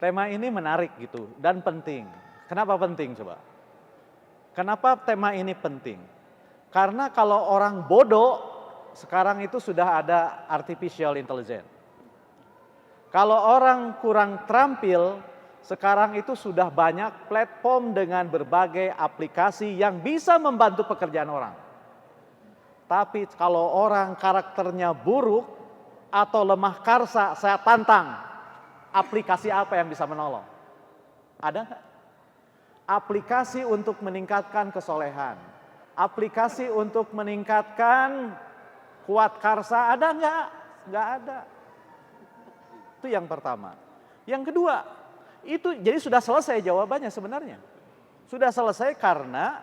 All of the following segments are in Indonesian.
tema ini menarik gitu dan penting. Kenapa penting coba? Kenapa tema ini penting? Karena kalau orang bodoh, sekarang itu sudah ada artificial intelligence. Kalau orang kurang terampil, sekarang itu sudah banyak platform dengan berbagai aplikasi yang bisa membantu pekerjaan orang. Tapi kalau orang karakternya buruk atau lemah karsa, saya tantang, aplikasi apa yang bisa menolong? Ada nggak? Aplikasi untuk meningkatkan kesolehan, aplikasi untuk meningkatkan kuat karsa, ada nggak? Nggak ada. Itu yang pertama. Yang kedua, itu jadi sudah selesai jawabannya sebenarnya. Sudah selesai karena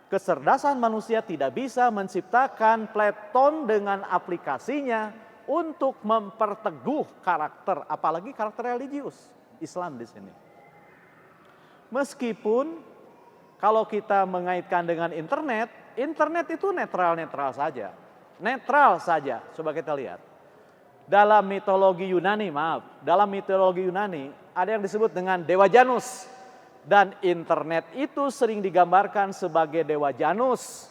kecerdasan manusia tidak bisa menciptakan platform dengan aplikasinya untuk memperteguh karakter, apalagi karakter religius Islam di sini. Meskipun kalau kita mengaitkan dengan internet itu netral-netral saja. Netral saja, coba kita lihat. Dalam mitologi Yunani ada yang disebut dengan Dewa Janus. Dan internet itu sering digambarkan sebagai Dewa Janus.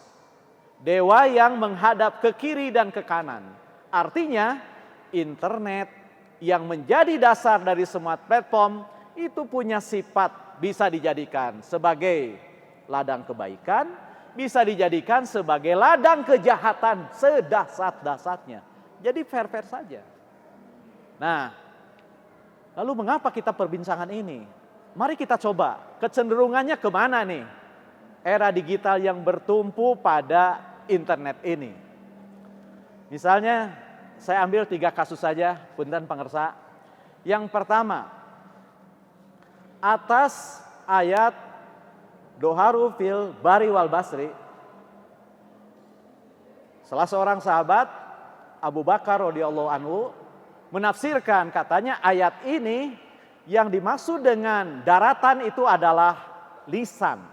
Dewa yang menghadap ke kiri dan ke kanan. Artinya internet yang menjadi dasar dari semua platform itu punya sifat bisa dijadikan sebagai ladang kebaikan, bisa dijadikan sebagai ladang kejahatan sedahsyat-dahsyatnya. Jadi fair-fair saja. Nah, lalu mengapa kita perbincangan ini? Mari kita coba kecenderungannya kemana nih? Era digital yang bertumpu pada internet ini. Misalnya saya ambil 3 kasus saja, punten pangersa. Yang pertama, atas ayat Doharu fil Bari wal Basri, salah seorang sahabat Abu Bakar radhiyallahu anhu menafsirkan, katanya ayat ini yang dimaksud dengan daratan itu adalah lisan.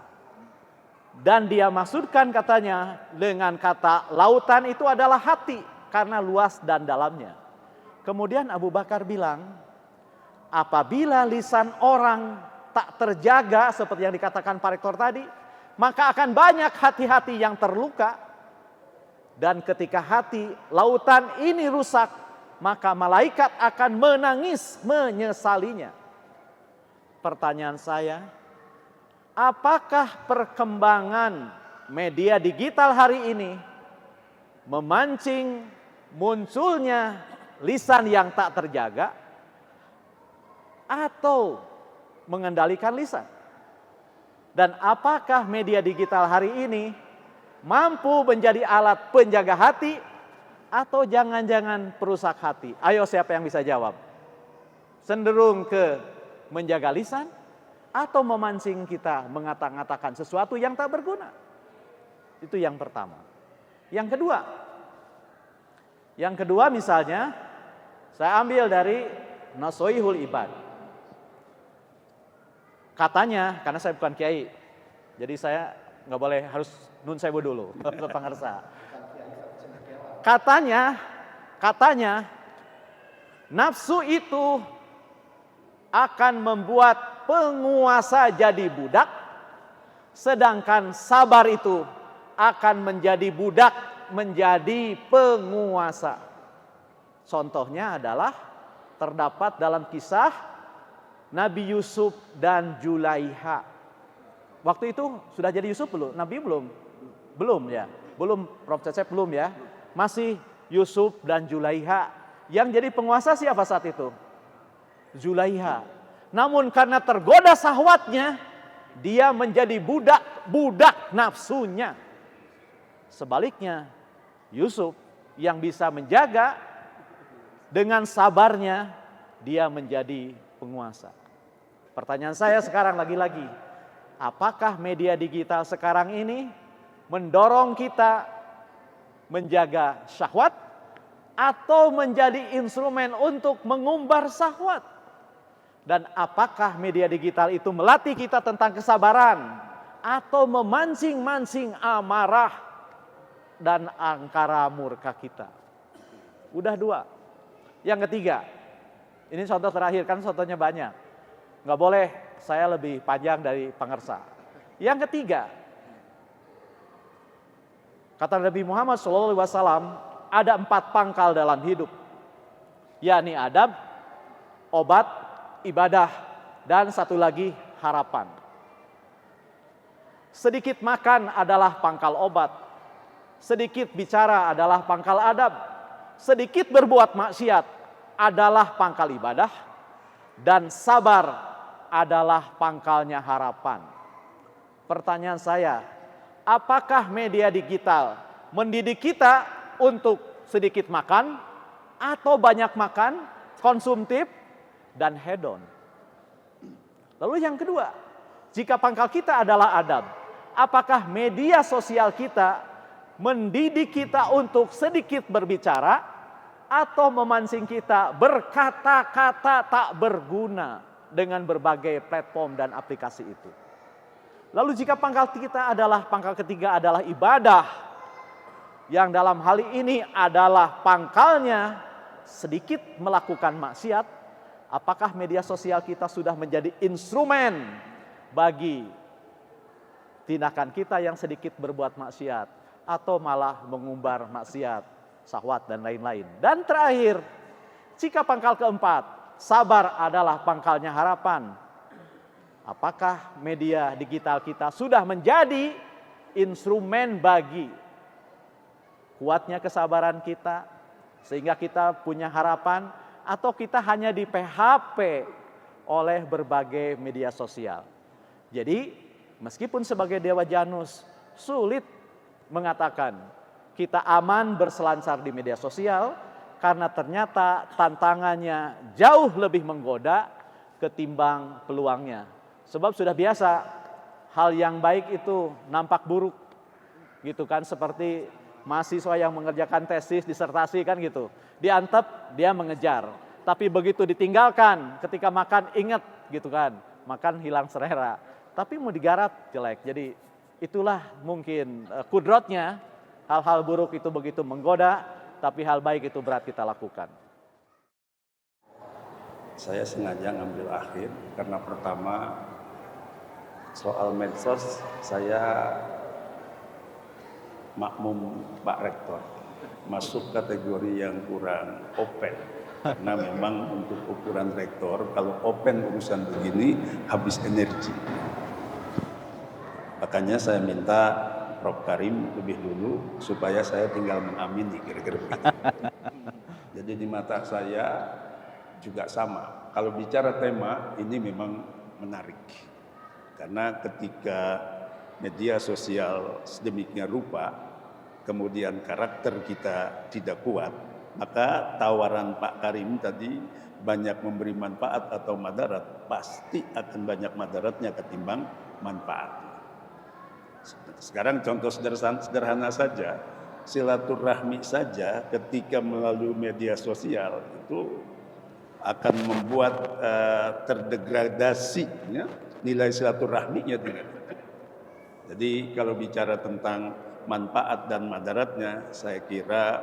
Dan dia maksudkan katanya dengan kata lautan itu adalah hati karena luas dan dalamnya. Kemudian Abu Bakar bilang, apabila lisan orang tak terjaga seperti yang dikatakan Pak Rektor tadi, maka akan banyak hati-hati yang terluka. Dan ketika hati lautan ini rusak, maka malaikat akan menangis menyesalinya. Pertanyaan saya, apakah perkembangan media digital hari ini memancing munculnya lisan yang tak terjaga atau mengendalikan lisan? Dan apakah media digital hari ini mampu menjadi alat penjaga hati atau jangan-jangan perusak hati? Ayo, siapa yang bisa jawab? Cenderung ke menjaga lisan atau memancing kita mengata-ngatakan sesuatu yang tak berguna? Itu yang pertama. Yang kedua misalnya, saya ambil dari Nasoihul Ibad. Katanya, karena saya bukan kiai, jadi saya nggak boleh, harus nun sewu dulu, pangersa. Katanya nafsu itu akan membuat penguasa jadi budak, sedangkan sabar itu akan menjadi budak menjadi penguasa. Contohnya adalah terdapat dalam kisah Nabi Yusuf dan Julaiha. Waktu itu sudah jadi Yusuf belum? Nabi belum? Belum ya? Belum, Prof. Cecep belum ya? Masih Yusuf dan Julaiha. Yang jadi penguasa siapa saat itu? Julaiha. Namun karena tergoda syahwatnya, dia menjadi budak nafsunya. Sebaliknya, Yusuf yang bisa menjaga dengan sabarnya, dia menjadi penguasa. Pertanyaan saya sekarang lagi-lagi, apakah media digital sekarang ini mendorong kita menjaga syahwat atau menjadi instrumen untuk mengumbar syahwat? Dan apakah media digital itu melatih kita tentang kesabaran atau memancing-mancing amarah dan angkara murka kita? Udah 2. Yang ketiga, ini contoh terakhir, kan contohnya banyak. Nggak boleh saya lebih panjang dari pengersa. Yang ketiga, kata Nabi Muhammad SAW, ada 4 pangkal dalam hidup, yakni adab, obat, ibadah, dan satu lagi harapan. Sedikit makan adalah pangkal obat, sedikit bicara adalah pangkal adab, sedikit berbuat maksiat adalah pangkal ibadah, dan sabar adalah pangkalnya harapan. Pertanyaan saya, apakah media digital mendidik kita untuk sedikit makan atau banyak makan, konsumtif, dan hedon? Lalu yang kedua, jika pangkal kita adalah adab, apakah media sosial kita mendidik kita untuk sedikit berbicara atau memancing kita berkata-kata tak berguna dengan berbagai platform dan aplikasi itu? Lalu jika pangkal kita adalah, pangkal ketiga adalah ibadah, yang dalam hal ini adalah pangkalnya sedikit melakukan maksiat, apakah media sosial kita sudah menjadi instrumen bagi tindakan kita yang sedikit berbuat maksiat atau malah mengumbar maksiat, syahwat dan lain-lain? Dan terakhir, jika pangkal keempat, sabar adalah pangkalnya harapan, apakah media digital kita sudah menjadi instrumen bagi kuatnya kesabaran kita sehingga kita punya harapan, atau kita hanya di PHP oleh berbagai media sosial? Jadi meskipun sebagai Dewa Janus sulit mengatakan kita aman berselancar di media sosial, karena ternyata tantangannya jauh lebih menggoda ketimbang peluangnya. Sebab sudah biasa hal yang baik itu nampak buruk, gitu kan, seperti mahasiswa yang mengerjakan tesis, disertasi kan gitu. Diantep, dia mengejar. Tapi begitu ditinggalkan, ketika makan ingat gitu kan, makan hilang selera. Tapi mau digarap jelek. Jadi itulah mungkin kudratnya, hal-hal buruk itu begitu menggoda, tapi hal baik itu berat kita lakukan. Saya sengaja ngambil akhir karena pertama soal medsos saya makmum Pak Rektor, masuk kategori yang kurang open. Karena memang untuk ukuran rektor, kalau open urusan begini habis energi. Makanya saya minta Prof. Karim lebih dulu supaya saya tinggal mengamini, kira-kira begitu. Jadi di mata saya juga sama. Kalau bicara tema ini memang menarik. Karena ketika media sosial sedemikian rupa, kemudian karakter kita tidak kuat, maka tawaran Pak Karim tadi banyak memberi manfaat atau madarat, pasti akan banyak madaratnya ketimbang manfaat. Sekarang contoh sederhana saja, silaturahmi saja ketika melalui media sosial itu akan membuat terdegradasi ya, nilai silaturahminya tidak. Jadi kalau bicara tentang manfaat dan madaratnya, saya kira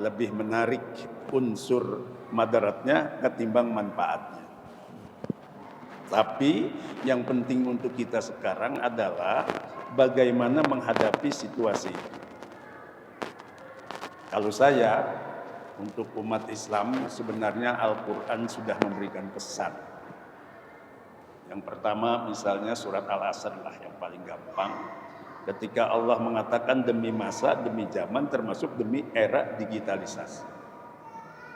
lebih menarik unsur madaratnya ketimbang manfaatnya. Tapi yang penting untuk kita sekarang adalah bagaimana menghadapi situasi. Kalau saya, untuk umat Islam sebenarnya Al-Quran sudah memberikan pesan. Yang pertama misalnya surat Al-Asr lah yang paling gampang. Ketika Allah mengatakan demi masa, demi zaman, termasuk demi era digitalisasi.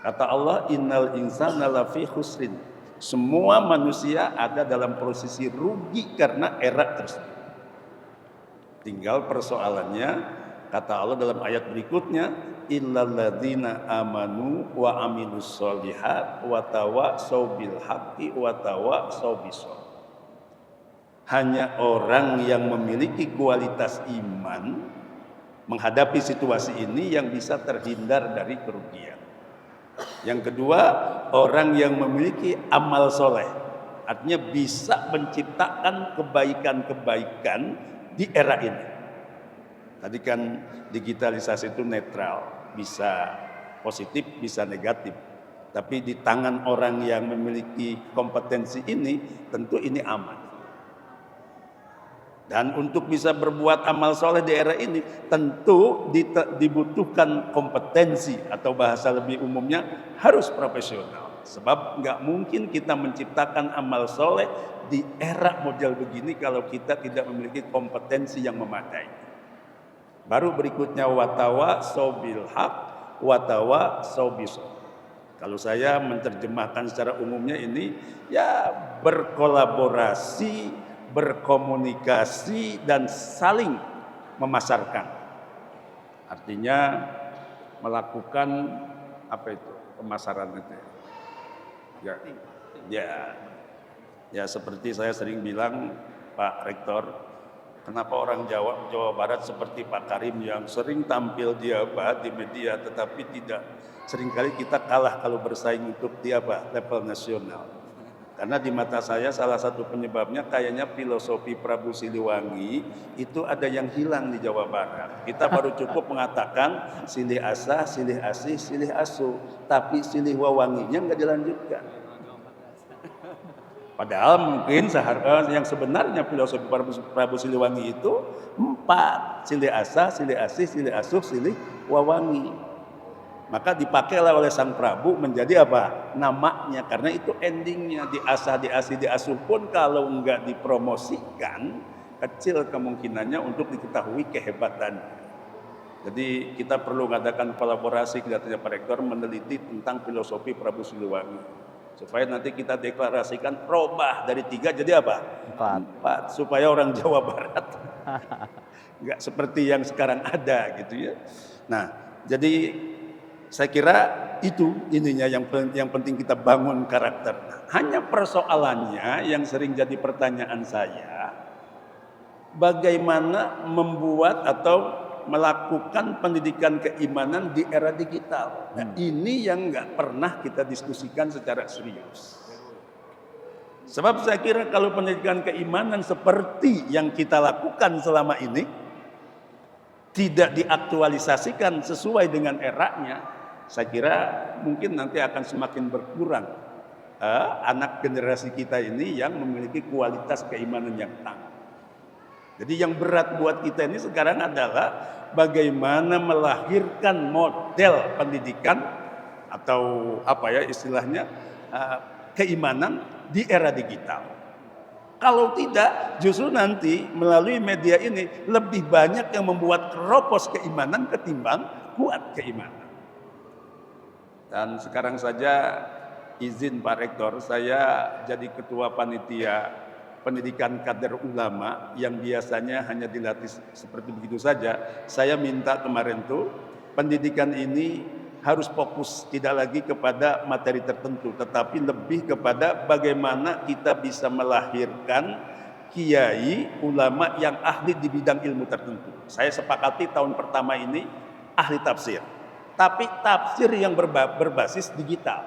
Kata Allah, innal insana lafi khusrin. Semua manusia ada dalam posisi rugi karena era tersebut. Tinggal persoalannya, kata Allah dalam ayat berikutnya, illalladzina amanu wa amilus solihat wa tawassaw bil haqqi wa tawassaw bis-sabr. Hanya orang yang memiliki kualitas iman menghadapi situasi ini yang bisa terhindar dari kerugian. Yang kedua, orang yang memiliki amal soleh, artinya bisa menciptakan kebaikan-kebaikan di era ini. Tadi kan digitalisasi itu netral, bisa positif, bisa negatif. Tapi di tangan orang yang memiliki kompetensi ini, tentu ini aman. Dan untuk bisa berbuat amal soleh di era ini, tentu dibutuhkan kompetensi atau bahasa lebih umumnya harus profesional. Sebab nggak mungkin kita menciptakan amal soleh di era model begini kalau kita tidak memiliki kompetensi yang memadai. Baru berikutnya watawa sobil haq, watawa sobisol. Kalau saya menerjemahkan secara umumnya ini ya berkolaborasi, berkomunikasi dan saling memasarkan. Artinya melakukan apa itu? Pemasaran itu. Ya seperti saya sering bilang, Pak Rektor, kenapa orang Jawa Barat seperti Pak Karim yang sering tampil di media, tetapi tidak seringkali kita kalah kalau bersaing untuk di level nasional. Karena di mata saya salah satu penyebabnya kayaknya filosofi Prabu Siliwangi itu ada yang hilang di Jawa Barat. Kita baru cukup mengatakan silih asah, silih asih, silih asuh, tapi silih wawanginya nggak dilanjutkan. Padahal mungkin yang sebenarnya filosofi Prabu Siliwangi itu 4. Silih asah, silih asih, silih asuh, silih wawangi. Maka dipakailah oleh sang Prabu menjadi apa? Namanya. Karena itu endingnya diasah, diasih, diasuh pun kalau enggak dipromosikan, kecil kemungkinannya untuk diketahui kehebatannya. Jadi kita perlu mengadakan kolaborasi kelihatannya Pak Rektor meneliti tentang filosofi Prabu Siliwangi. Supaya nanti kita deklarasikan robah dari 3 jadi apa? 4. Supaya orang Jawa Barat enggak seperti yang sekarang ada gitu ya. Nah, jadi saya kira itu ininya yang penting kita bangun karakter. Hanya persoalannya yang sering jadi pertanyaan saya, bagaimana membuat atau melakukan pendidikan keimanan di era digital. Nah, ini yang nggak pernah kita diskusikan secara serius. Sebab saya kira kalau pendidikan keimanan seperti yang kita lakukan selama ini tidak diaktualisasikan sesuai dengan eranya, saya kira mungkin nanti akan semakin berkurang anak generasi kita ini yang memiliki kualitas keimanan yang tinggi. Jadi yang berat buat kita ini sekarang adalah bagaimana melahirkan model pendidikan atau istilahnya keimanan di era digital. Kalau tidak, justru nanti melalui media ini lebih banyak yang membuat keropos keimanan ketimbang kuat keimanan. Dan sekarang saja izin Pak Rektor, saya jadi ketua panitia pendidikan kader ulama yang biasanya hanya dilatih seperti begitu saja. Saya minta kemarin tuh pendidikan ini harus fokus tidak lagi kepada materi tertentu, tetapi lebih kepada bagaimana kita bisa melahirkan kiai ulama yang ahli di bidang ilmu tertentu. Saya sepakati tahun pertama ini ahli tafsir. Tapi tafsir yang berbasis digital.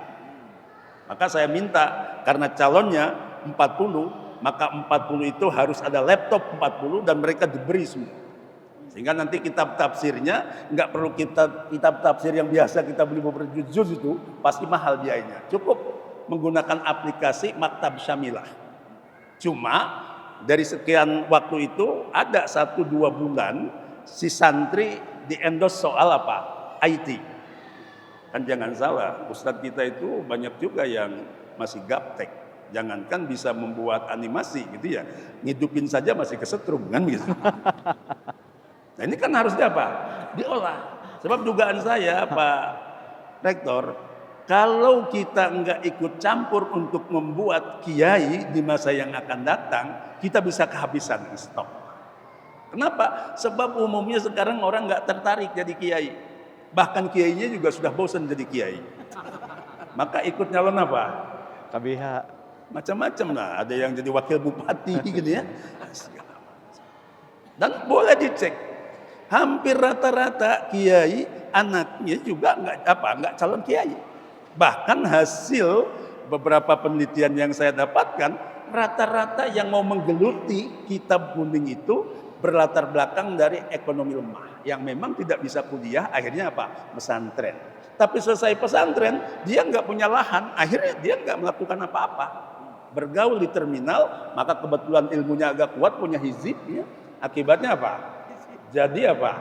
Maka saya minta karena calonnya 40, maka 40 itu harus ada laptop 40 dan mereka diberi semua. Sehingga nanti kitab tafsirnya nggak perlu kitab tafsir yang biasa kita beli beberapa juz itu pasti mahal biayanya. Cukup menggunakan aplikasi Maktab Syamilah. Cuma dari sekian waktu itu ada 1-2 bulan si santri di-endorse soal apa? IT. Kan jangan salah, ustadz kita itu banyak juga yang masih gaptek. Jangankan bisa membuat animasi gitu ya, ngidupin saja masih kesetrum kan gitu. Nah ini kan harusnya apa? Diolah. Sebab dugaan saya Pak Rektor, kalau kita enggak ikut campur untuk membuat kiai di masa yang akan datang, kita bisa kehabisan stok. Kenapa? Sebab umumnya sekarang orang enggak tertarik jadi kiai. Bahkan kiainya juga sudah bosan jadi kiai. Maka ikut nyalon apa? KBH. Macam-macam lah. Ada yang jadi wakil bupati gitu ya. Dan boleh dicek. Hampir rata-rata kiai anaknya juga nggak calon kiai. Bahkan hasil beberapa penelitian yang saya dapatkan, rata-rata yang mau menggeluti kitab kuning itu berlatar belakang dari ekonomi lemah yang memang tidak bisa kuliah, akhirnya apa? Pesantren. Tapi selesai pesantren, dia nggak punya lahan, akhirnya dia nggak melakukan apa-apa. Bergaul di terminal, maka kebetulan ilmunya agak kuat, punya hizib, ya. Akibatnya apa? Jadi apa?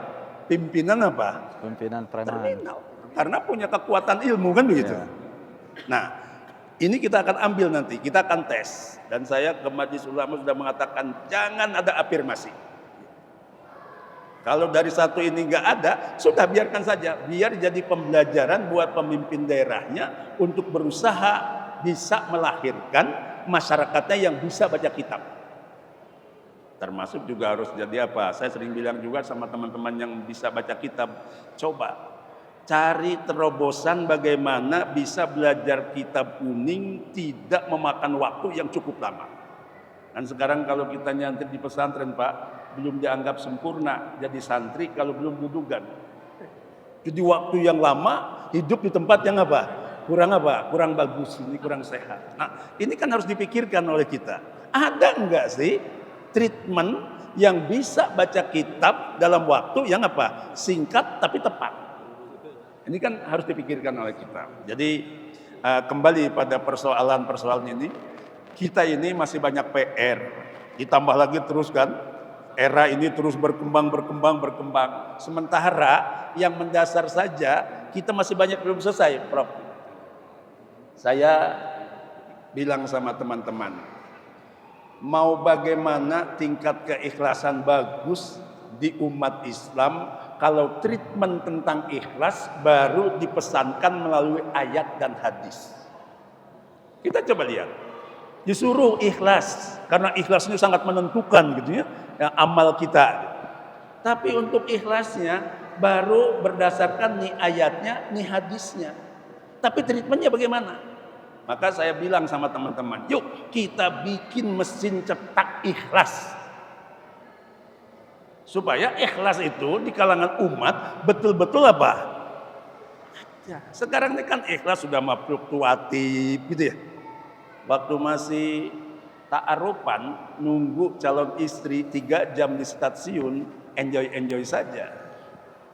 Pimpinan apa? Pimpinan preman. Terminal. Karena punya kekuatan ilmu kan begitu. Ya. Nah, ini kita akan ambil nanti, kita akan tes. Dan saya ke Majelis Ulama sudah mengatakan jangan ada afirmasi. Kalau dari satu ini nggak ada, sudah biarkan saja. Biar jadi pembelajaran buat pemimpin daerahnya untuk berusaha bisa melahirkan masyarakatnya yang bisa baca kitab. Termasuk juga harus jadi apa? Saya sering bilang juga sama teman-teman yang bisa baca kitab, coba cari terobosan bagaimana bisa belajar kitab kuning tidak memakan waktu yang cukup lama. Dan sekarang kalau kita nyantri di pesantren, Pak, belum dianggap sempurna jadi santri kalau belum dudukan. Jadi waktu yang lama hidup di tempat yang apa? Kurang bagus, ini kurang sehat. Nah, ini kan harus dipikirkan oleh kita. Ada enggak sih treatment yang bisa baca kitab dalam waktu yang apa? Singkat tapi tepat. Ini kan harus dipikirkan oleh kita. Jadi kembali pada persoalan-persoalan ini, kita ini masih banyak PR. Ditambah lagi terus kan, era ini terus berkembang. Sementara yang mendasar saja kita masih banyak belum selesai, Prof. Saya bilang sama teman-teman, mau bagaimana tingkat keikhlasan bagus di umat Islam kalau treatment tentang ikhlas baru dipesankan melalui ayat dan hadis. Kita coba lihat. Disuruh ikhlas, karena ikhlas ini sangat menentukan gitu ya, amal kita. Tapi untuk ikhlasnya baru berdasarkan nih ayatnya, nih hadisnya. Tapi treatmentnya bagaimana? Maka saya bilang sama teman-teman, yuk kita bikin mesin cetak ikhlas. Supaya ikhlas itu di kalangan umat betul-betul apa? Ya, sekarang ini kan ikhlas sudah fluktuatif gitu ya. Waktu masih ta'arufan, nunggu calon istri 3 jam di stasiun, enjoy saja.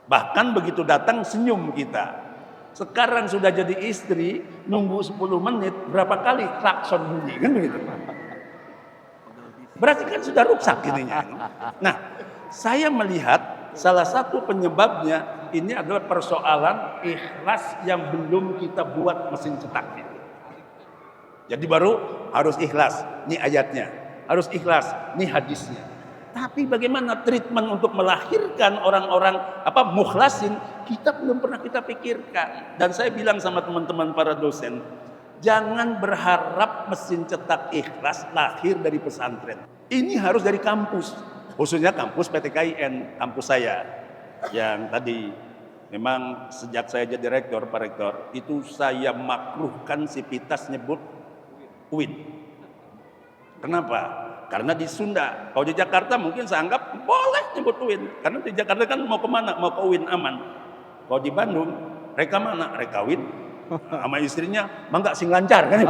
Bahkan begitu datang senyum kita. Sekarang sudah jadi istri, nunggu 10 menit, berapa kali klakson bunyi, kan begitu. Berarti kan sudah rusak ininya. Nah, saya melihat salah satu penyebabnya ini adalah persoalan ikhlas yang belum kita buat mesin cetak ini. Jadi baru harus ikhlas, ini ayatnya. Harus ikhlas, ini hadisnya. Tapi bagaimana treatment untuk melahirkan orang-orang mukhlasin, kita belum pernah kita pikirkan. Dan saya bilang sama teman-teman para dosen, jangan berharap mesin cetak ikhlas lahir dari pesantren. Ini harus dari kampus, khususnya kampus PTKIN, kampus saya. Yang tadi memang sejak saya jadi rektor, Pak Rektor, itu saya makruhkan Sivitas nyebut UIN. Kenapa? Karena di Sunda. Kalau di Jakarta mungkin saya anggap boleh nyebut UIN. Karena di Jakarta kan mau kemana? Mau ke UIN aman. Kalau di Bandung, mereka mana? Mereka UIN. Sama istrinya, mangga sing lancar kan?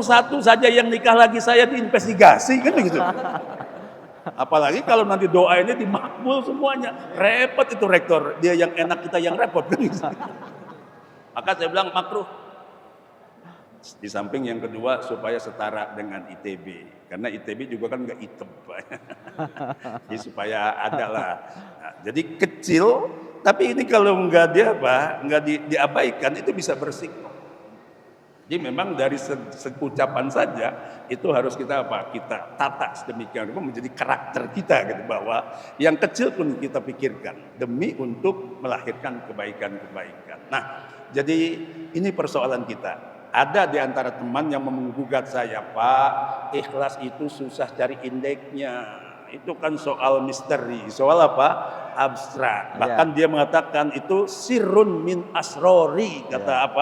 Satu saja yang nikah lagi saya diinvestigasi kan begitu. Apalagi kalau nanti doa ini dimakbul semuanya. Repot itu rektor. Dia yang enak, kita yang repot kan? Maka saya bilang makruh. Di samping yang kedua supaya setara dengan ITB, karena ITB juga kan nggak hitam, jadi supaya ada lah. Nah, jadi kecil, tapi ini kalau nggak diabaikan itu bisa bersiko. Jadi memang dari seucapan saja itu harus kita kita tata sedemikian rupa menjadi karakter kita gitu, bahwa yang kecil pun kita pikirkan demi untuk melahirkan kebaikan-kebaikan. Nah, jadi ini persoalan kita. Ada di antara teman yang menggugat saya, Pak, ikhlas itu susah cari indeksnya. Itu kan soal misteri, soal apa? Abstrak. Bahkan dia mengatakan itu sirrun min asrori, kata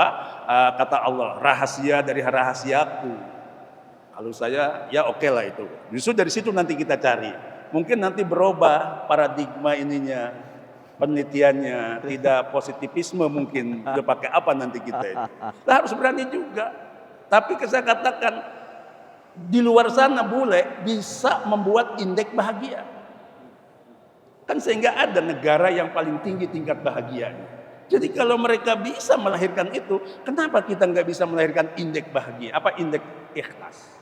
kata Allah, rahasia dari rahasiaku. Kalau saya, ya oke lah itu. Justru dari situ nanti kita cari. Mungkin nanti berubah paradigma ininya. Penelitiannya tidak positivisme mungkin, udah pakai apa nanti kita itu. Kita harus berani juga. Tapi saya katakan di luar sana bule bisa membuat indeks bahagia. Kan sehingga ada negara yang paling tinggi tingkat bahagianya. Jadi kalau mereka bisa melahirkan itu, kenapa kita nggak bisa melahirkan indeks bahagia? Apa indeks ikhlas?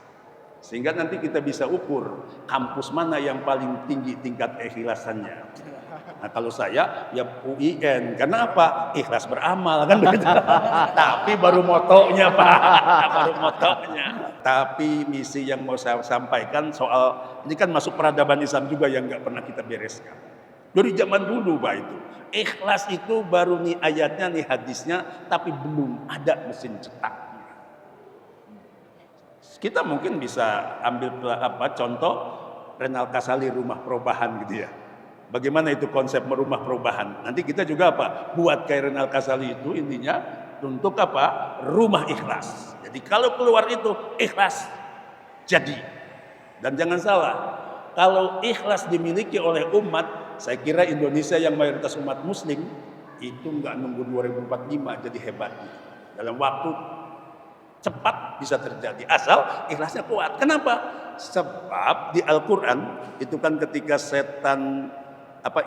Sehingga nanti kita bisa ukur kampus mana yang paling tinggi tingkat keikhlasannya. Nah kalau saya ya UIN, karena apa? Ikhlas beramal kan begitu. Tapi baru motonya Pak, baru motonya. Tapi misi yang mau saya sampaikan soal ini kan masuk peradaban Islam juga yang nggak pernah kita bereskan. Dari zaman dulu Pak itu. Ikhlas itu baru nih ayatnya, nih hadisnya, tapi belum ada mesin cetaknya. Kita mungkin bisa ambil contoh Renal Kasali rumah perubahan gitu ya. Bagaimana itu konsep rumah perubahan? Nanti kita juga buat kayak Renal Kasali itu intinya untuk rumah ikhlas. Jadi kalau keluar itu ikhlas jadi. Dan jangan salah, kalau ikhlas dimiliki oleh umat, saya kira Indonesia yang mayoritas umat muslim itu nggak nunggu 2045 jadi hebat. Dalam waktu cepat bisa terjadi asal ikhlasnya kuat. Kenapa? Sebab di Al-Quran itu kan ketika setan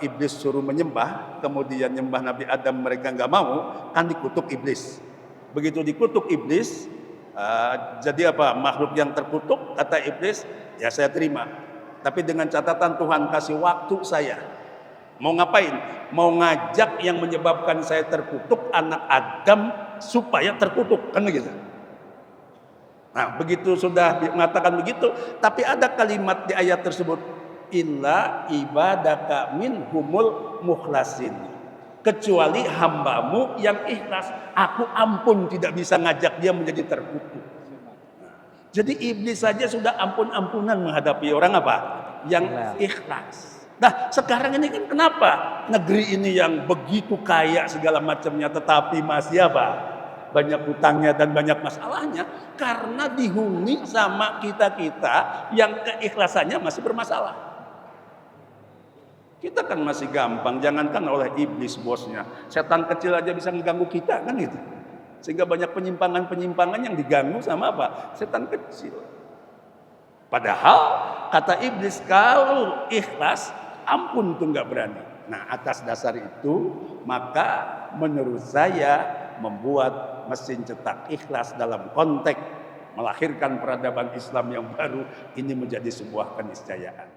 iblis suruh menyembah, kemudian nyembah Nabi Adam mereka nggak mau, kan dikutuk iblis. Begitu dikutuk iblis, jadi makhluk yang terkutuk, kata iblis, ya saya terima. Tapi dengan catatan Tuhan kasih waktu saya. Mau ngapain? Mau ngajak yang menyebabkan saya terkutuk anak Adam supaya terkutuk, kan begitu. Nah, begitu sudah mengatakan begitu, tapi ada kalimat di ayat tersebut, illa ibadaka minhumul mukhlasin. Kecuali hambamu yang ikhlas, aku ampun tidak bisa ngajak dia menjadi terkutuk. Jadi iblis saja sudah ampun-ampunan menghadapi orang yang ikhlas. Nah sekarang ini kan kenapa negeri ini yang begitu kaya segala macamnya tetapi masih banyak hutangnya dan banyak masalahnya, karena dihuni sama kita-kita yang keikhlasannya masih bermasalah. Kita kan masih gampang, jangankan oleh iblis bosnya, setan kecil aja bisa mengganggu kita kan gitu. Sehingga banyak penyimpangan-penyimpangan yang diganggu sama setan kecil. Padahal kata iblis kalau ikhlas ampun tuh nggak berani. Nah atas dasar itu maka menurut saya membuat mesin cetak ikhlas dalam konteks melahirkan peradaban Islam yang baru ini menjadi sebuah keniscayaan.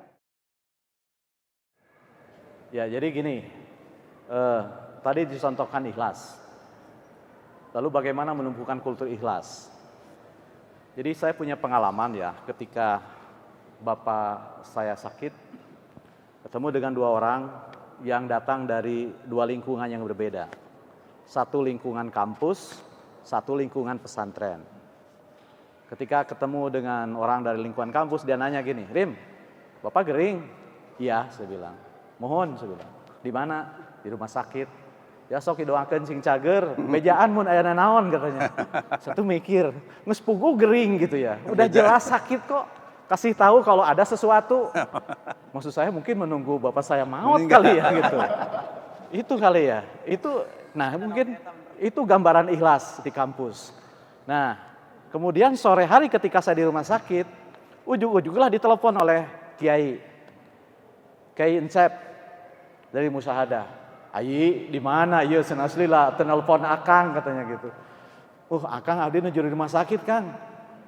Ya jadi gini, tadi dicontohkan ikhlas. Lalu bagaimana menumbuhkan kultur ikhlas? Jadi saya punya pengalaman ya ketika bapak saya sakit, ketemu dengan dua orang yang datang dari dua lingkungan yang berbeda. Satu lingkungan kampus, satu lingkungan pesantren. Ketika ketemu dengan orang dari lingkungan kampus, dia nanya gini, Rim, bapak gering? Iya, saya bilang. Mohon, saya bilang. Di mana? Di rumah sakit. Ya sok doakeun sing cager, bejaan mun aya naon katanya. Satu mikir, geus pugu gering gitu ya. Udah jelas sakit kok. Kasih tahu kalau ada sesuatu. Maksud saya mungkin menunggu bapak saya maut kali ya gitu. Itu kali ya. Itu mungkin itu gambaran ikhlas di kampus. Nah, kemudian sore hari ketika saya di rumah sakit, ujung-ujunglah ditelepon oleh Kiai Encep dari Musyahadah. Ayi di mana? Iya asli lah telepon Akang katanya gitu. Akang abdi nuju di rumah sakit Kang.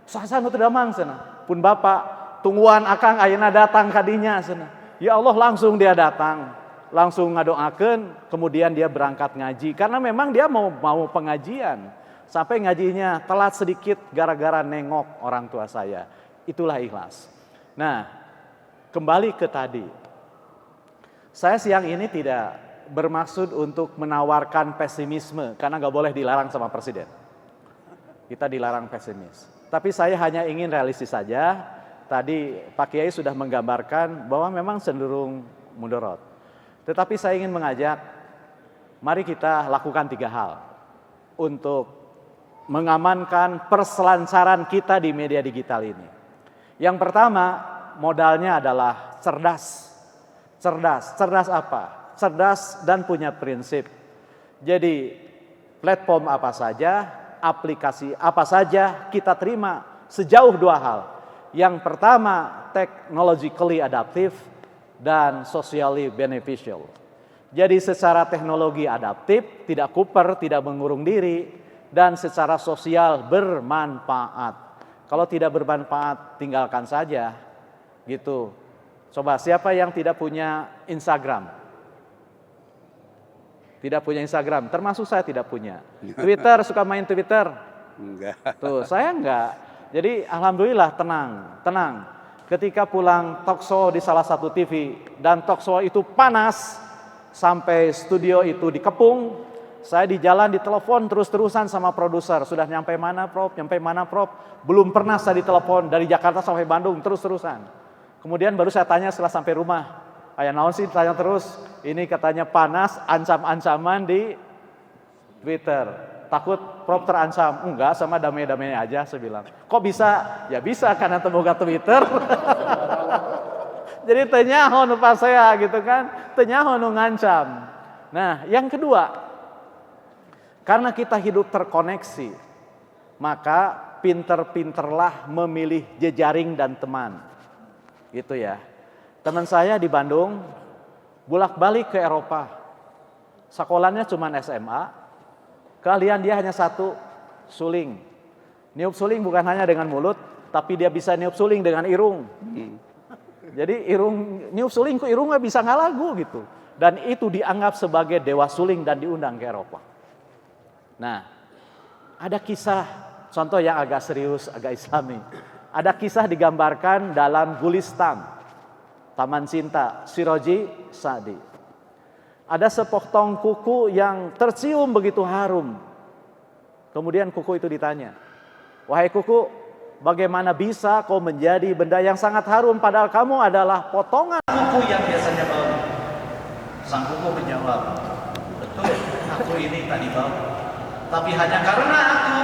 Sasa nu teu damang cenah. Pun bapak tungguan Akang ayeuna datang kadinya cenah. Ya Allah langsung dia datang. Langsung ngadoakeun, kemudian dia berangkat ngaji karena memang dia mau pengajian. Sampai ngajinya telat sedikit gara-gara nengok orang tua saya. Itulah ikhlas. Nah, kembali ke tadi. Saya siang ini tidak bermaksud untuk menawarkan pesimisme karena nggak boleh dilarang sama presiden. Kita dilarang pesimis. Tapi saya hanya ingin realistis saja. Tadi Pak Kiai sudah menggambarkan bahwa memang cenderung mudorot. Tetapi saya ingin mengajak, mari kita lakukan 3 hal untuk mengamankan perselancaran kita di media digital ini. Yang pertama, modalnya adalah cerdas. Cerdas apa? Cerdas dan punya prinsip. Jadi platform apa saja, aplikasi apa saja kita terima sejauh 2 hal. Yang pertama technologically adaptive dan socially beneficial. Jadi secara teknologi adaptif, tidak kuper, tidak mengurung diri, dan secara sosial bermanfaat. Kalau tidak bermanfaat, tinggalkan saja. Gitu. Coba siapa yang tidak punya Instagram? Tidak punya Instagram, termasuk saya tidak punya. Twitter, suka main Twitter? Enggak. Tuh, saya enggak. Jadi alhamdulillah tenang. Ketika pulang talkshow di salah satu TV dan talkshow itu panas sampai studio itu dikepung, saya di jalan ditelepon terus-terusan sama produser. Sudah nyampe mana, Prof? Nyampe mana, Prof? Belum pernah saya ditelepon dari Jakarta sampai Bandung terus-terusan. Kemudian baru saya tanya setelah sampai rumah. Ayah naon sih tanya terus. Ini katanya panas, ancam-ancaman di Twitter. Takut Prof terancam. Enggak, sama damai-damai aja saya bilang. Kok bisa? Ya bisa karena temukan Twitter. Jadi tenyaho nu pas saya gitu kan. Tenyaho nu ngancam. Nah, yang kedua, karena kita hidup terkoneksi, maka pinter-pinterlah memilih jejaring dan teman. Gitu ya. Teman saya di Bandung bolak-balik ke Eropa. Sekolahnya cuma SMA. Keahlian dia hanya satu, suling. Niup suling bukan hanya dengan mulut, tapi dia bisa niup suling dengan irung. Jadi niup suling ku irung gak bisa ngalagu gitu. Dan itu dianggap sebagai dewa suling dan diundang ke Eropa. Nah, ada kisah, contoh yang agak serius, agak islami. Ada kisah digambarkan dalam Gulistan, Taman Cinta, Siroji Sa'di. Ada sepotong kuku yang tercium begitu harum. Kemudian kuku itu ditanya, wahai kuku, bagaimana bisa kau menjadi benda yang sangat harum padahal kamu adalah potongan kuku yang biasanya bau? Sang kuku menjawab, betul, aku ini tadi bau. Tapi hanya karena aku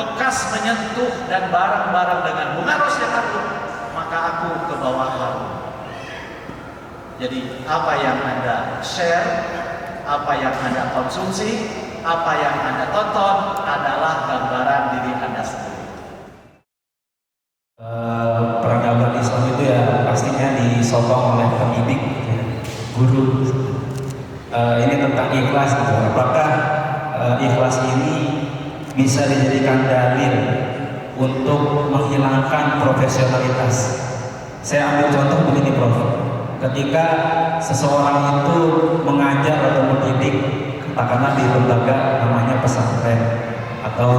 bekas menyentuh dan barang-barang dengan bunga ros yang harum, maka aku ke bawah harum. Jadi apa yang Anda share, apa yang Anda konsumsi, apa yang Anda tonton adalah gambaran diri Anda sendiri. Peradaban Islam itu ya pastinya disokong oleh pendidik, guru. Ini tentang ikhlas gitu. Apakah ikhlas ini bisa dijadikan dalil untuk menghilangkan profesionalitas? Saya ambil contoh begini, Prof. Ketika seseorang itu mengajar atau mendidik, katakanlah di lembaga namanya pesantren atau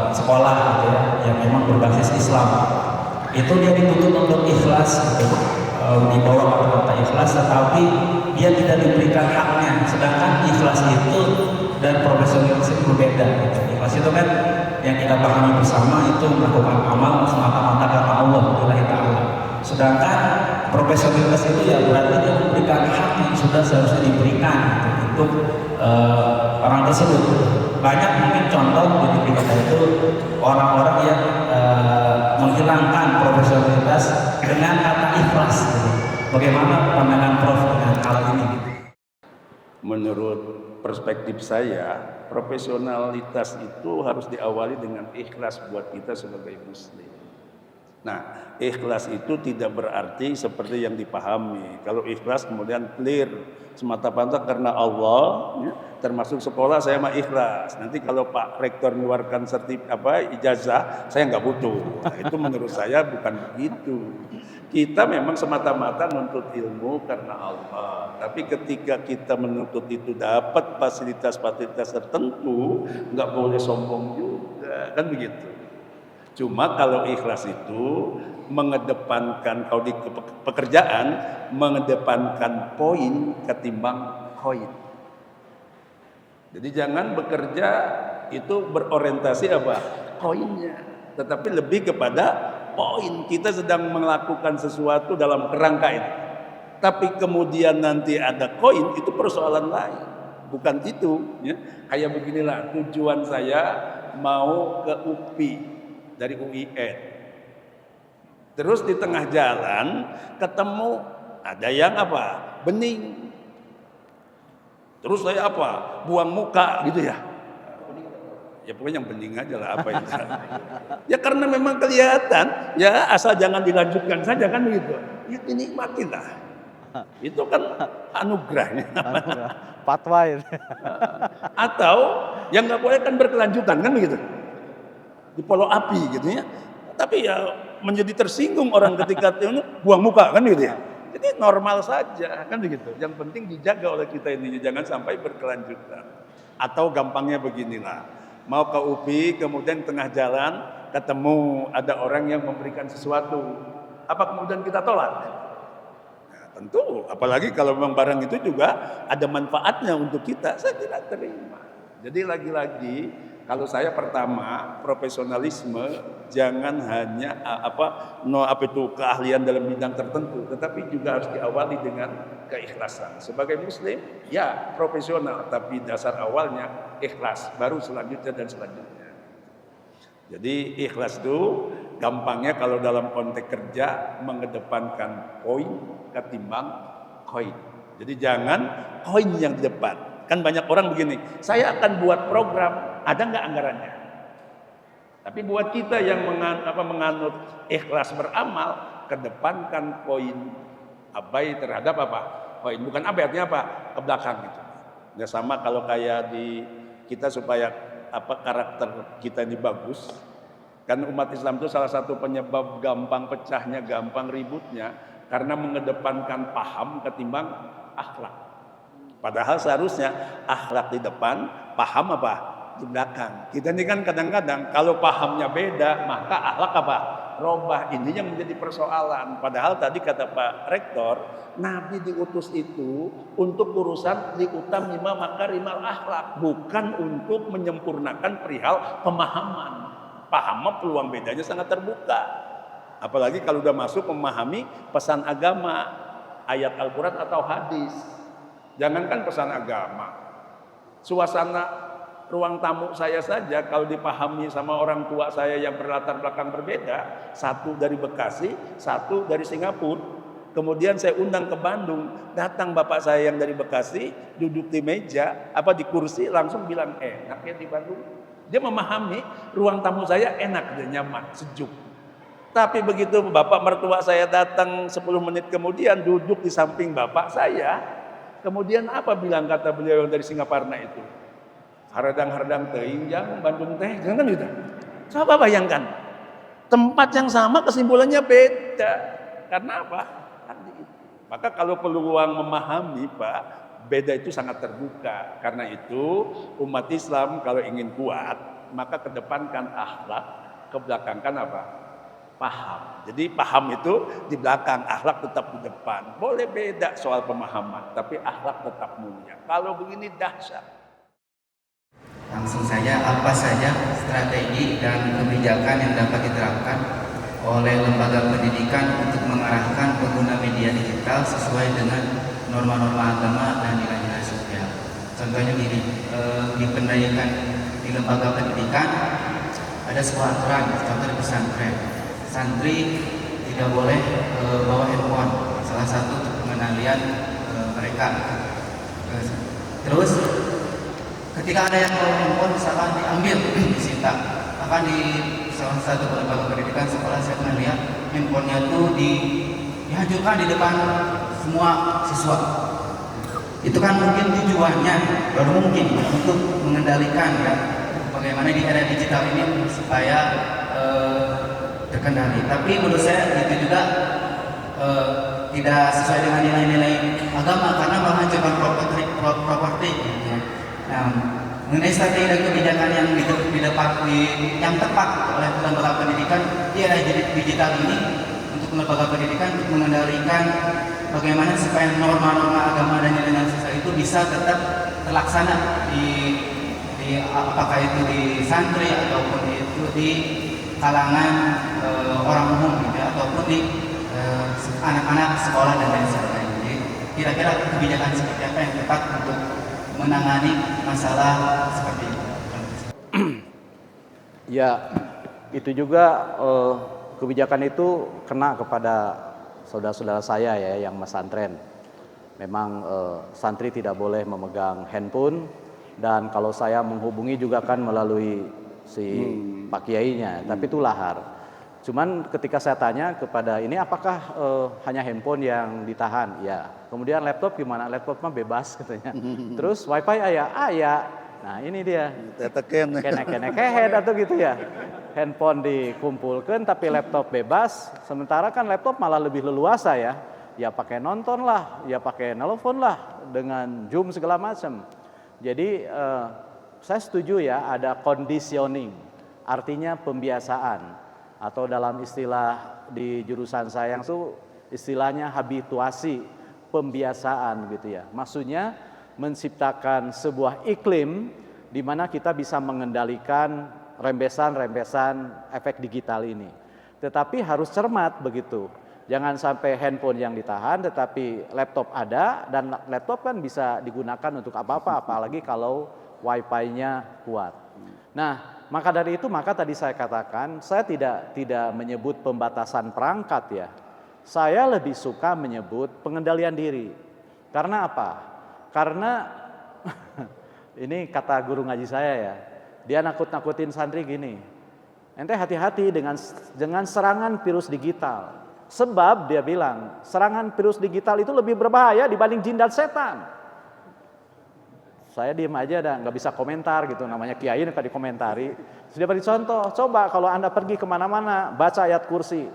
sekolah gitu ya, yang memang berbasis Islam, itu dia dituntut untuk ikhlas gitu, di bawah kata-kata ikhlas, tetapi dia tidak diberikan haknya. Sedangkan ikhlas itu dan profesionalitas itu berbeda gitu. Ikhlas itu kan yang kita pahami bersama itu melakukan amal semata-mata karena Allah Subhanahu Ta'ala. Sedangkan profesionalitas itu ya berarti dia memberikan hak yang sudah seharusnya diberikan gitu, untuk orang tersebut. Banyak mungkin contoh di kita itu orang-orang yang menghilangkan profesionalitas dengan kata ikhlas gitu. Bagaimana pandangan Prof dengan hal ini gitu? Menurut perspektif saya, profesionalitas itu harus diawali dengan ikhlas buat kita sebagai muslim. Nah, ikhlas itu tidak berarti seperti yang dipahami. Kalau ikhlas kemudian clear semata-mata karena Allah, ya, termasuk sekolah saya mah ikhlas. Nanti kalau Pak Rektor mengeluarkan ijazah, saya nggak butuh. Nah, itu menurut saya bukan begitu. Kita memang semata-mata menuntut ilmu karena Allah. Tapi ketika kita menuntut itu dapat fasilitas-fasilitas tertentu, nggak boleh sombong juga, kan begitu. Cuma kalau ikhlas itu mengedepankan, kalau di pekerjaan, mengedepankan poin ketimbang koin. Jadi jangan bekerja itu berorientasi apa? Koinnya. Tetapi lebih kepada poin. Kita sedang melakukan sesuatu dalam kerangka itu. Tapi kemudian nanti ada koin, itu persoalan lain. Bukan itu. Ya. Kayak beginilah, tujuan saya mau ke UPI dari UIN. Terus di tengah jalan ketemu ada yang apa? Bening. Terus saya apa? Buang muka gitu ya. Ya pokoknya yang bening aja lah apa itu. Ya karena memang kelihatan, ya asal jangan dilanjutkan saja kan begitu. Ya dinikmatilah. Itu kan anugerahnya. Fatwa itu. Atau yang nggak boleh kan berkelanjutan kan begitu. Di polo api gitu ya. Tapi ya menjadi tersinggung orang ketika buang muka kan gitu ya. Jadi normal saja kan begitu. Yang penting dijaga oleh kita ini jangan sampai berkelanjutan. Atau gampangnya beginilah. Mau ke UPI kemudian tengah jalan ketemu ada orang yang memberikan sesuatu. Apa kemudian kita tolak? Nah, tentu apalagi kalau memang barang itu juga ada manfaatnya untuk kita, saya tidak terima. Jadi lagi-lagi kalau saya pertama profesionalisme jangan hanya keahlian dalam bidang tertentu, tetapi juga harus diawali dengan keikhlasan. Sebagai muslim ya profesional, tapi dasar awalnya ikhlas, baru selanjutnya dan selanjutnya. Jadi ikhlas itu gampangnya kalau dalam konteks kerja mengedepankan poin ketimbang koin. Jadi jangan koin yang di depan. Kan banyak orang begini, saya akan buat program, ada nggak anggarannya? Tapi buat kita yang menganut ikhlas beramal, kedepankan poin, abai terhadap apa? Poin, bukan abai artinya apa? Ke belakang gitu. Ya sama kalau kayak di kita supaya karakter kita ini bagus. Kan umat Islam itu salah satu penyebab gampang pecahnya, gampang ributnya karena mengedepankan paham ketimbang akhlak. Padahal seharusnya akhlak di depan, paham apa? Di belakang. Kita ini kan kadang-kadang kalau pahamnya beda, maka akhlak apa? Robah. Ini yang menjadi persoalan. Padahal tadi kata Pak Rektor, Nabi diutus itu untuk urusan liutamima makarimal akhlak, bukan untuk menyempurnakan perihal pemahaman. Paham peluang bedanya sangat terbuka. Apalagi kalau udah masuk memahami pesan agama, ayat Al-Quran atau hadis. Jangankan pesan agama, suasana ruang tamu saya saja kalau dipahami sama orang tua saya yang berlatar belakang berbeda, satu dari Bekasi, satu dari Singapura. Kemudian saya undang ke Bandung, datang bapak saya yang dari Bekasi, duduk di meja, di kursi, langsung bilang enak ya di Bandung. Dia memahami ruang tamu saya enak dan nyaman, sejuk. Tapi begitu bapak mertua saya datang 10 menit kemudian duduk di samping bapak saya, kemudian apa bilang kata beliau yang dari Singaparna itu? Hardang-hardang teinjang Bandung teh, jangan gitu. Coba bayangkan, tempat yang sama kesimpulannya beda. Karena apa? Maka kalau peluang memahami Pak, beda itu sangat terbuka. Karena itu umat Islam kalau ingin kuat, maka kedepankan akhlak, kebelakangkan apa? Paham. Jadi paham itu di belakang, akhlak tetap di depan. Boleh beda soal pemahaman, tapi akhlak tetap mulia. Kalau begini dahsyat. Langsung saja, apa saja strategi dan kebijakan yang dapat diterapkan oleh lembaga pendidikan untuk mengarahkan pengguna media digital sesuai dengan norma-norma agama dan nilai-nilai sosial. Contohnya gini, di pendidikan di lembaga pendidikan ada sebuah aturan, contoh di pesantren. Santri tidak boleh bawa handphone, salah satu untuk pengendalian mereka. Terus ketika ada yang bawa handphone misalkan diambil, disita, bahkan di salah satu lembaga pendidikan sekolah saya pernah lihat handphonenya itu dihancurkan di depan semua siswa. Itu kan mungkin tujuannya baru mungkin untuk mengendalikan ya bagaimana di era digital ini supaya terkendali. Tapi menurut saya itu juga tidak sesuai dengan nilai-nilai agama karena menghancurkan properti. Ya. Nah, mengenai strategi dan kebijakan yang tepat oleh lembaga pendidikan di era digital ini untuk lembaga pendidikan untuk mengendalikan bagaimana supaya norma-norma agama dan nilai-nilai sosial itu bisa tetap terlaksana di apakah itu di santri ataupun itu di kalangan orang umum gitu, ataupun di anak-anak sekolah dan lain sebagainya. Jadi kira-kira kebijakan seperti apa yang tepat untuk menangani masalah seperti itu? Ya, itu juga kebijakan itu kena kepada saudara-saudara saya ya yang pesantren. Memang santri tidak boleh memegang handphone dan kalau saya menghubungi juga kan melalui si Pak Kiainya, tapi itu lahar. Cuman ketika saya tanya kepada ini apakah hanya handphone yang ditahan? Ya. Kemudian laptop gimana? Laptop mah bebas katanya. Terus wifi ayah? Ayah. Nah ini dia. Teteken. Kene-kene atau gitu ya. Handphone dikumpulkan tapi laptop bebas. Sementara kan laptop malah lebih leluasa ya. Ya pakai nonton lah, ya pakai nelpon lah dengan Zoom segala macam. Jadi saya setuju ya ada conditioning. Artinya pembiasaan. Atau dalam istilah di jurusan saya itu istilahnya habituasi, pembiasaan gitu ya. Maksudnya menciptakan sebuah iklim di mana kita bisa mengendalikan rembesan-rembesan efek digital ini. Tetapi harus cermat begitu. Jangan sampai handphone yang ditahan tetapi laptop ada dan laptop kan bisa digunakan untuk apa-apa apalagi kalau wifi-nya kuat. Nah, maka dari itu maka tadi saya katakan saya tidak menyebut pembatasan perangkat ya. Saya lebih suka menyebut pengendalian diri. Karena apa? Karena ini kata guru ngaji saya ya. Dia nakut-nakutin santri gini. Ente hati-hati dengan serangan virus digital. Sebab dia bilang serangan virus digital itu lebih berbahaya dibanding jin dan setan. Saya diem aja dan nggak bisa komentar gitu, namanya kiai nggak dikomentari. Sudah beri contoh, coba kalau Anda pergi kemana-mana baca ayat kursi,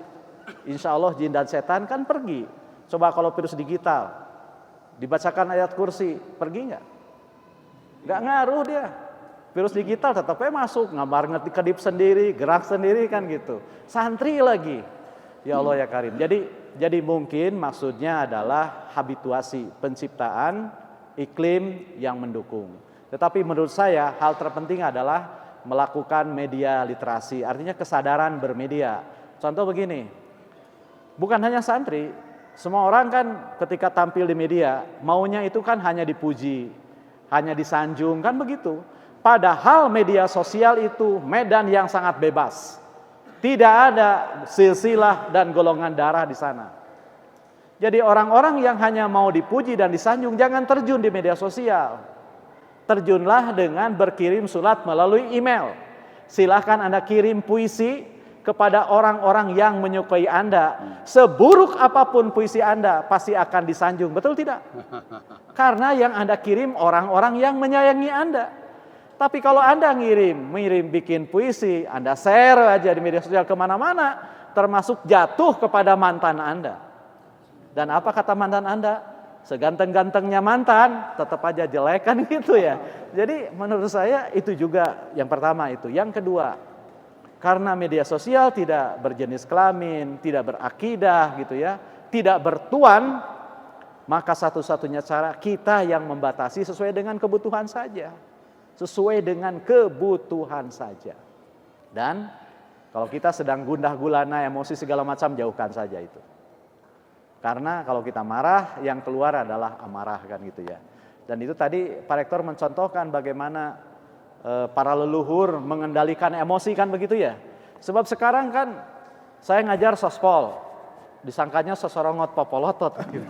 insya Allah jin dan setan kan pergi. Coba kalau virus digital dibacakan ayat kursi, pergi nggak? Nggak ngaruh dia. Virus digital tetapnya masuk, ngabar kedip sendiri, gerak sendiri kan gitu. Santri lagi, ya Allah ya Karim. Jadi mungkin maksudnya adalah habituasi penciptaan iklim yang mendukung. Tetapi menurut saya hal terpenting adalah melakukan media literasi, artinya kesadaran bermedia. Contoh begini, bukan hanya santri, semua orang kan ketika tampil di media maunya itu kan hanya dipuji, hanya disanjung kan begitu. Padahal media sosial itu medan yang sangat bebas. Tidak ada silsilah dan golongan darah di sana. Jadi orang-orang yang hanya mau dipuji dan disanjung jangan terjun di media sosial. Terjunlah dengan berkirim surat melalui email. Silahkan Anda kirim puisi kepada orang-orang yang menyukai Anda. Seburuk apapun puisi Anda pasti akan disanjung, betul tidak? Karena yang Anda kirim orang-orang yang menyayangi Anda. Tapi kalau Anda ngirim bikin puisi, Anda share aja di media sosial kemana-mana, termasuk jatuh kepada mantan Anda. Dan apa kata mantan Anda? Seganteng-gantengnya mantan, tetap aja jelek kan gitu ya. Jadi menurut saya itu juga yang pertama itu. Yang kedua, karena media sosial tidak berjenis kelamin, tidak berakidah gitu ya, tidak bertuan, maka satu-satunya cara kita yang membatasi sesuai dengan kebutuhan saja. Sesuai dengan kebutuhan saja. Dan kalau kita sedang gundah gulana, emosi segala macam, jauhkan saja itu. Karena kalau kita marah, yang keluar adalah amarah kan gitu ya. Dan itu tadi Pak Rektor mencontohkan bagaimana para leluhur mengendalikan emosi kan begitu ya. Sebab sekarang kan saya ngajar sospol, disangkanya sosorongot popolotot gitu.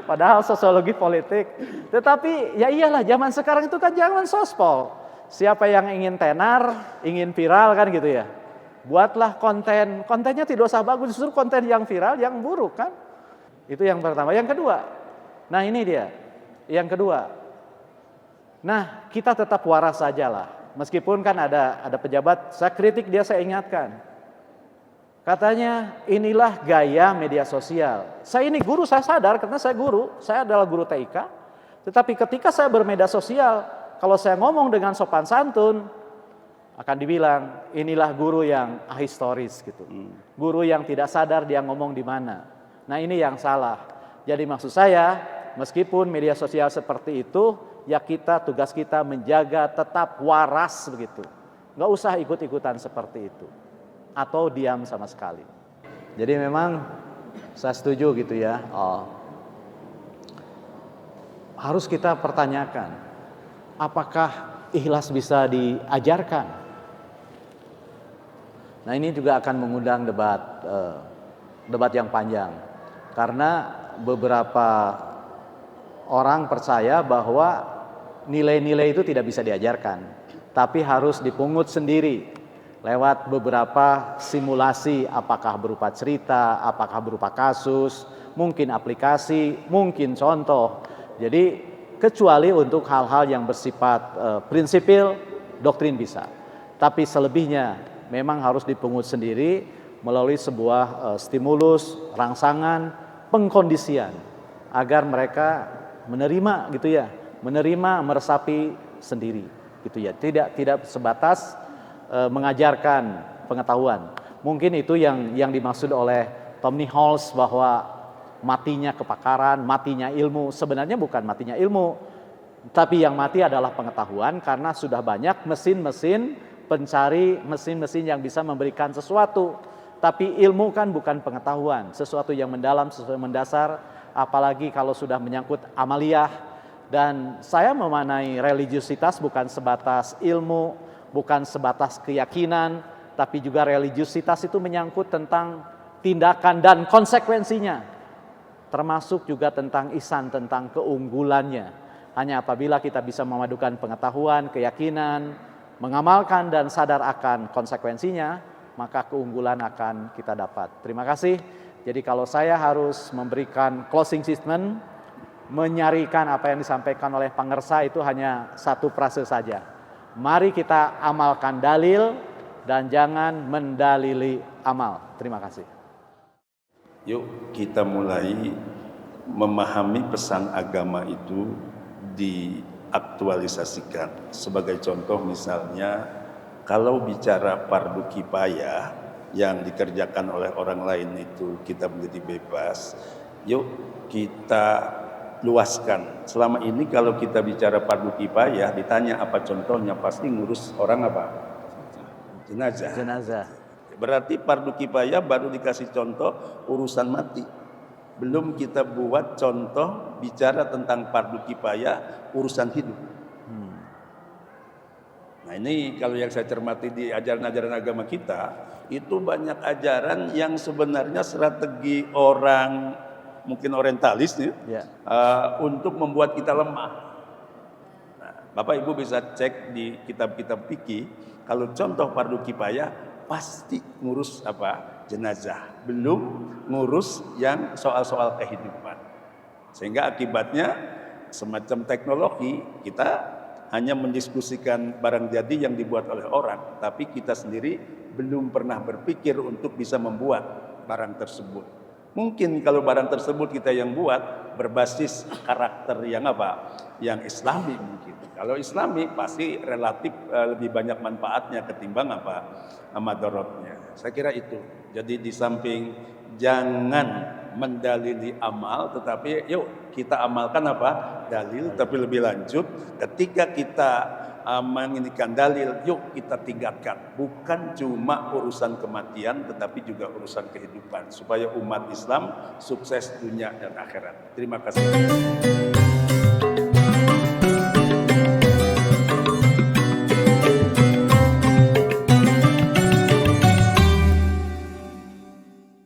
Padahal sosiologi politik. Tetapi ya iyalah zaman sekarang itu kan zaman sospol. Siapa yang ingin tenar, ingin viral kan gitu ya. Buatlah kontennya tidak usah bagus, justru konten yang viral, yang buruk kan. Itu yang pertama. Yang kedua, nah ini dia. Yang kedua, nah kita tetap waras saja lah. Meskipun kan ada pejabat, saya kritik dia, saya ingatkan. Katanya inilah gaya media sosial. Saya ini guru, saya sadar karena saya guru, saya adalah guru TIK. Tetapi ketika saya bermedia sosial, kalau saya ngomong dengan sopan santun, akan dibilang inilah guru yang ahistoris gitu. Guru yang tidak sadar dia ngomong di mana. Nah ini yang salah. Jadi maksud saya meskipun media sosial seperti itu, ya tugas kita menjaga tetap waras begitu. Nggak usah ikut-ikutan seperti itu. Atau diam sama sekali. Jadi memang saya setuju gitu ya. Harus kita pertanyakan, apakah ikhlas bisa diajarkan? Nah ini juga akan mengundang debat yang panjang. Karena beberapa orang percaya bahwa nilai-nilai itu tidak bisa diajarkan. Tapi harus dipungut sendiri. lewat beberapa simulasi, apakah berupa cerita, apakah berupa kasus, mungkin aplikasi, mungkin contoh. Jadi kecuali untuk hal-hal yang bersifat prinsipil, doktrin bisa. Tapi selebihnya memang harus dipungut sendiri melalui sebuah stimulus, rangsangan, pengkondisian agar mereka menerima gitu ya, menerima, meresapi sendiri gitu ya. Tidak sebatas mengajarkan pengetahuan. Mungkin itu yang dimaksud oleh Tom Nichols bahwa matinya kepakaran, matinya ilmu. Sebenarnya bukan matinya ilmu, tapi yang mati adalah pengetahuan karena sudah banyak mesin-mesin pencari, mesin-mesin yang bisa memberikan sesuatu. Tapi ilmu kan bukan pengetahuan, sesuatu yang mendalam, sesuatu yang mendasar, apalagi kalau sudah menyangkut amaliyah. Dan saya memaknai religiusitas bukan sebatas ilmu, bukan sebatas keyakinan, tapi juga religiusitas itu menyangkut tentang tindakan dan konsekuensinya. Termasuk juga tentang ihsan, tentang keunggulannya. Hanya apabila kita bisa memadukan pengetahuan, keyakinan, mengamalkan dan sadar akan konsekuensinya, maka keunggulan akan kita dapat. Terima kasih. Jadi kalau saya harus memberikan closing statement, menyarikan apa yang disampaikan oleh Pangersa itu hanya satu frase saja. Mari kita amalkan dalil dan jangan mendalili amal. Terima kasih. Yuk kita mulai memahami pesan agama itu diaktualisasikan. Sebagai contoh misalnya, kalau bicara fardu kifayah yang dikerjakan oleh orang lain itu kita menjadi bebas, yuk kita luaskan. Selama ini kalau kita bicara fardu kifayah, ditanya apa contohnya, pasti ngurus orang apa? Jenazah. Berarti fardu kifayah baru dikasih contoh urusan mati. Belum kita buat contoh bicara tentang fardu kifayah urusan hidup. Nah ini kalau yang saya cermati di ajaran-ajaran agama kita, itu banyak ajaran yang sebenarnya strategi orang mungkin orientalis nih, untuk membuat kita lemah. Nah, Bapak Ibu bisa cek di kitab-kitab fikih, kalau contoh fardu kifayah pasti ngurus apa? Jenazah, belum ngurus yang soal-soal kehidupan. Sehingga akibatnya semacam teknologi kita hanya mendiskusikan barang jadi yang dibuat oleh orang, tapi kita sendiri belum pernah berpikir untuk bisa membuat barang tersebut. Mungkin kalau barang tersebut kita yang buat berbasis karakter yang apa? Yang Islami mungkin. Kalau Islami pasti relatif lebih banyak manfaatnya ketimbang apa? Madaratnya. Saya kira itu. Jadi di samping jangan mendalili amal, tetapi yuk kita amalkan apa? Dalil, tapi lebih lanjut ketika kita menginginkan dalil, yuk kita tingkatkan. Bukan cuma urusan kematian, tetapi juga urusan kehidupan. Supaya umat Islam sukses dunia dan akhirat. Terima kasih.